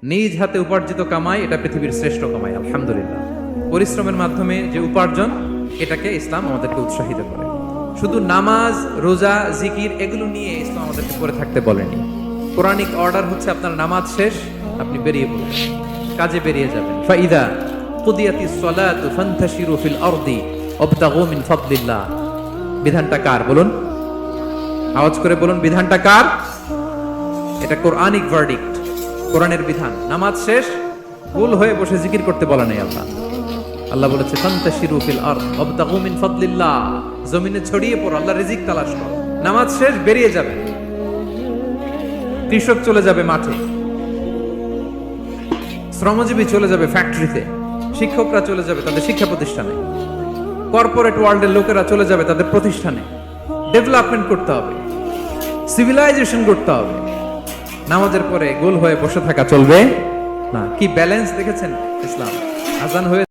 নিজ হাতে উপার্জিত কামাই এটা পৃথিবীর শ্রেষ্ঠ কামাই, আলহামদুলিল্লাহ। পরিশ্রমের মাধ্যমে যে উপার্জন, এটাকে ইসলাম আমাদেরকে উৎসাহিত করে। শুধু নামাজ, রোজা, জিকির এগুলো নিয়ে ইসলাম আমাদেরকে পড়ে থাকতে বলেনি। কোরআনিক অর্ডার হচ্ছে আপনার নামাজ শেষ, আপনি বেরিয়ে পড়বেন, কাজে বেরিয়ে যাবেন। ফাইদা কুদিয়াতিস সালাতু ফান্তাশিরু ফিল আরদি ওয়াবতাগু মিন ফাদলিল্লাহ। বিধানটা কার বলুন? আওয়াজ করে বলুন, বিধানটা কার? এটা কোরআনিক ভার্ডিক্ট, কোরআনের বিধান। নামাজ শেষ, ভুল হয়ে বসে জিকির করতে বলা নেই আল্লাহ। আল্লাহ বলেছে ফান্তাশিরু ফিল আরদ ওয়াবতাগু মিন ফাদলিল্লাহ, জমিনে ছড়িয়ে পড়ো, আল্লাহর রিজিক তালাশ করো। নামাজ শেষ, বেরিয়ে যাবে। কৃষক চলে যাবে মাঠে, শ্রমজীবী চলে যাবে ফ্যাক্টরিতে, শিক্ষকরা চলে যাবে তাদের শিক্ষা প্রতিষ্ঠানে, কর্পোরেট ওয়ার্ল্ডের লোকেরা চলে যাবে তাদের প্রতিষ্ঠানে। ডেভেলপমেন্ট করতে হবে, সিভিলাইজেশন করতে হবে। নামাজের পরে গোল হয়ে বসে থাকা চলবে না। কি ব্যালেন্স দেখেছেন ইসলাম? আজান হয়ে